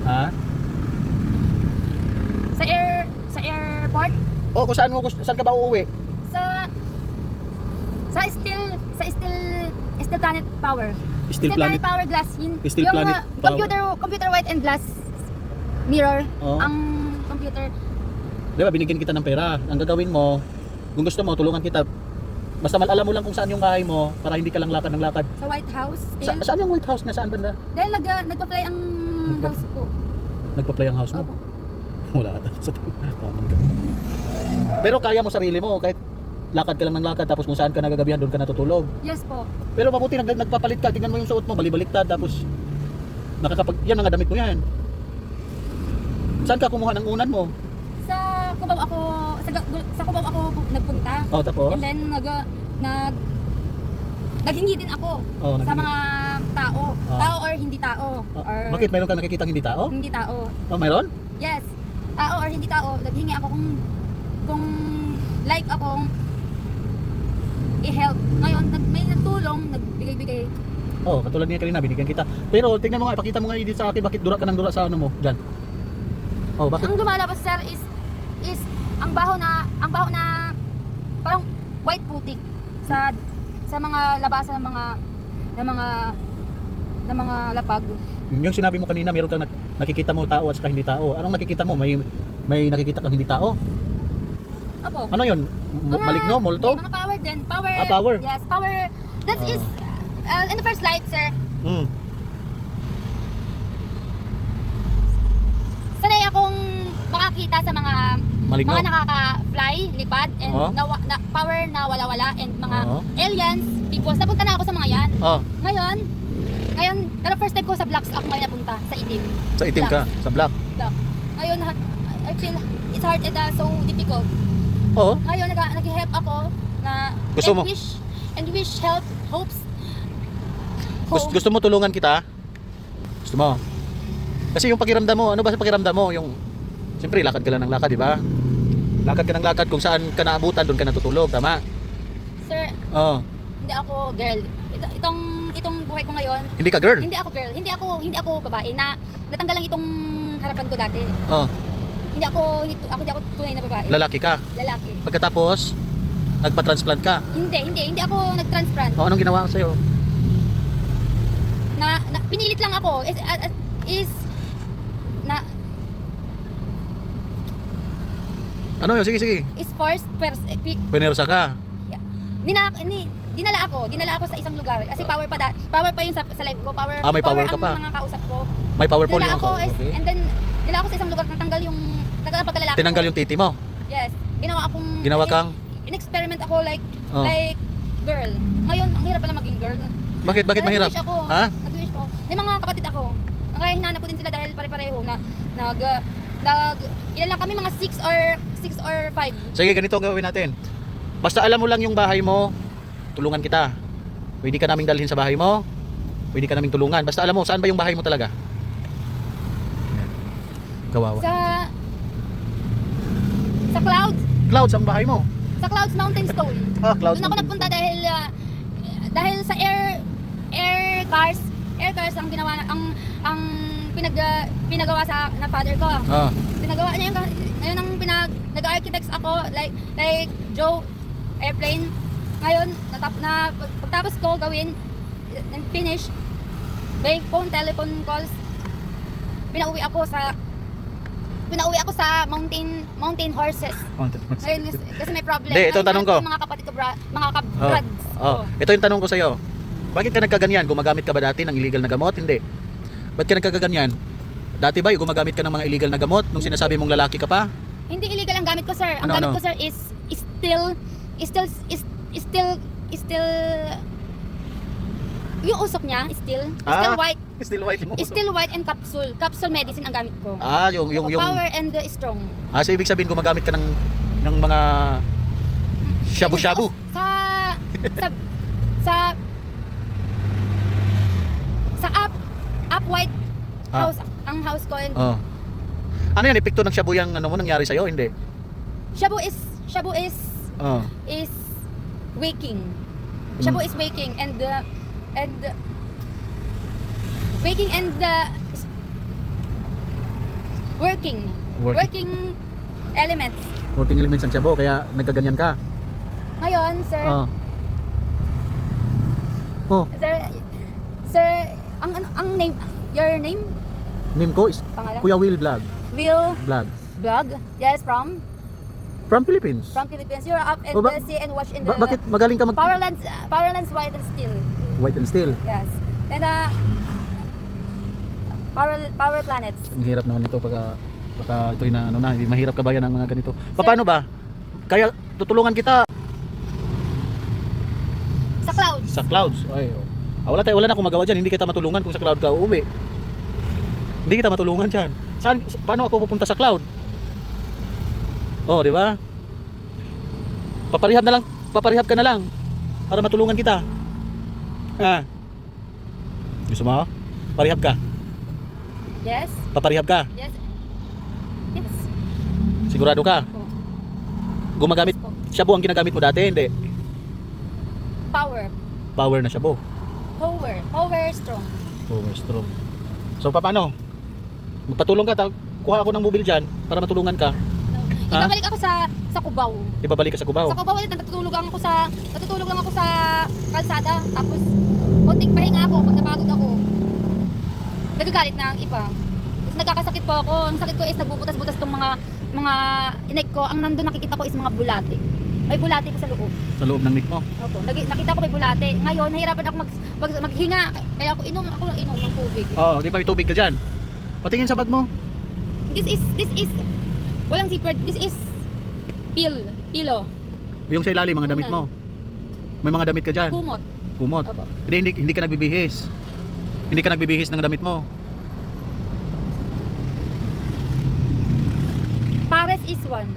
Ha? Sa airport? O kung saan ka ba uuwi? Sa Steel Planet Power. Steel Planet. Power glass yun. Steel yung Planet Power. computer white and glass mirror. Oo. Ang computer. Di ba, binigyan kita ng pera. Ang gagawin mo, kung gusto mo, tulungan kita. Basta alam mo lang kung saan yung bahay mo para hindi ka lang lakad ng lakad. Sa White House. Still. Saan yung White House na? Saan banda? Dahil nagpa-play ang house ko. Nagpa-play ang house mo? Opo. Wala ata sa tamang ka. Pero kaya mo sarili mo kahit lakad ka lang ng lakad tapos kung saan ka nagagabihan doon ka natutulog. Yes po. Pero mabuti nagpapalit ka, tingnan mo yung suot mo, balibaliktad tapos yan ang damit mo yan. Saan ka kumuha ng unan mo? Sa Cubao ako nagpunta. Oh, tapos? And then naghingi din ako Oh, sa naghingi. mga tao. Ah. Tao or hindi tao. Or Bakit mayroon kang nakikita hindi tao? hindi tao. Oh, mayroon? Yes. Tao or hindi tao. Naghingi ako kung like akong i-help. Ngayon, may nagtulong, nagbigay-bigay. Oh, katulad niya kanina, binigyan kita. Pero tingnan mo nga, ipakita mo nga dito sa akin bakit dura ka ng dura sa ano mo, diyan. Oh, bakit? Ang lumalabas sir is ang baho na parang white putik sa mga labasan ng mga lapag. Yung sinabi mo kanina, mayroon kang nakikita mo tao at saka hindi tao. Anong nakikita mo? May nakikita kang hindi tao? Opo. Ano yun? Maligno? Multo? Mga power din. Power. Power. Yes, power. That is in the first life, sir. Hmm. Sanay akong makakita sa mga Maligno? mga nakaka-fly, lipad, and Oo. power na wala-wala, and mga Oo. aliens, peoples. Napunta na ako sa mga yan. Oh, Ngayon, pero first time ko sa blocks ako ngayon napunta, sa itim. sa itim ka, sa black. Block. Ngayon, I feel it's hard and so difficult. Oo. Ngayon, nag-help ako na Gusto mo? and wish help, hopes. Gusto mo tulungan kita? Gusto mo? Kasi yung pakiramdam mo, ano ba sa pakiramdam mo? Yung, siyempre, lakad ka lang ng lakad, di ba? Lakad ka ng lakad, kung saan ka naabutan, doon ka natutulog, tama? Sir, Oo. hindi ako girl. Itong buhay ko ngayon, Hindi ka girl? hindi ako girl. Hindi ako babae na natanggal lang itong harapan ko dati. Oo. Hindi ako tunay na babae. Lalaki ka. Lalaki. Pagkatapos, nagpa-transplant ka. Hindi ako nag-transplant. O, anong ginawa ko sa'yo? Na pinilit lang ako. Ano yun? Sige. Is forced Pinersa ka. dinala ako sa isang lugar kasi power pa yun sa life ko, May power ka ang pa. mga kausap ko. May power po Dinala yung ako okay. and then dinala ako sa isang lugar, natanggal yung pagkalalaki. Tinanggal yung titi mo. Yes. Ginawa kang? In-experiment ako like Oh. girl. Ngayon, ang hirap pala maging girl. Bakit mahirap? Nag-wish ako. Ha? Nag-wish ko. May mga kapatid ako. Kaya hinanap ko din sila dahil pare-pareho na ilan lang kami, mga 6 or 5. Sige, ganito ang gawin natin. Basta alam mo lang yung bahay mo, tulungan kita. Pwede ka naming dalhin sa bahay mo. Pwede ka naming tulungan. Basta alam mo, saan ba yung bahay mo talaga? Kawawa. Sa Clouds. Clouds ang bahay mo. Sa Clouds Mountain Stone. Clouds. Doon ako nagpunta dahil sa air cars ang ginawa ang pinagawa sa na father ko. Pinagawa niya ngayon ang nag-architects ako like Joe airplane. Ngayon pagtapos ko gawin and finish by telephone calls, pinauwi ako sa mountain horses. Ngayon, kasi may problem. Hindi, ito ang tanong ko. Mga kapatid ko, mga kabrads. Ito yung tanong ko sa'yo. Bakit ka nagkaganyan? Gumagamit ka ba dati ng illegal na gamot? Hindi. Ba't ka nagkaganyan? Dati ba gumagamit ka ng mga illegal na gamot nung sinasabi mong lalaki ka pa? Hindi illegal ang gamit ko, sir. Ang gamit ko, sir, is still yung usok niya, still white. Still white mo. Still white and capsule medicine ang gamit ko. Yung Power and strong. So ibig sabihin gumagamit ka ng mga shabu-shabu. Sa up white house, ang house ko, and Ano yan, epekto ng shabu yung nangyari sa'yo? Hindi. shabu is waking. Shabu is waking and working. Working. Working elements. Working elements ang shabu, kaya nagkaganyan ka. Ngayon, sir, Oh. Oh, sir, ang name, your name, name ko is pangalan? Kuya Will Vlog. Will Vlog. Vlog. Yes, from Philippines. Philippines. You're up and Oh, see and watch in the Bakit magaling ka mag Powerlands White and Steel. White and Steel? Yes. And Power Planets. Ang hirap naman ito pagka ito'y na ano na, hindi mahirap kabayan ng mga ganito. Paano ba? Kaya tutulungan kita Sa clouds. sa clouds. Ay, oh. Wala na akong magawa diyan, hindi kita matulungan kung sa cloud ka uuwi. Hindi kita matulungan diyan. Paano ako pupunta sa cloud? Oh, di ba? Paparehab ka na lang para matulungan kita. Ah. Gusto mo? Parehab ka. Yes. Paparehab ka. Yes. Yes. Sigurado ka? Oh. Gumagamit shabu ang ginagamit mo dati, hindi. Power Na shabu. strong. Power strong. So paano? Magpatulong ka, kuha ako ng mobile diyan para matulungan ka. Ha? Ibabalik ako sa Cubao. Ibabalik ka sa Cubao. Sa Cubao ulit natutulog lang ako sa kalsada. Tapos konting pahinga ako pag napagod ako. Nagagalit na ang iba. Tapos nagkakasakit po ako. Ang sakit ko is nagbubutas-butas tong mga inek ko. Ang nandun nakikita ko is mga bulate. May bulate ko sa loob. Sa loob ng neck mo. Opo. Nakita ko may bulate. Ngayon, nahirapan ako maghinga. Kaya ako inom ng tubig. Oh, di ba may tubig ka diyan? Patingin sa bag mo. This is walang zipper. This is pillow. Yung sa ilalim mga damit mo. May mga damit ka diyan. Kumot. Kumot. Opo. Hindi ka nagbibihis. Hindi ka nagbibihis ng damit mo. Pares is one.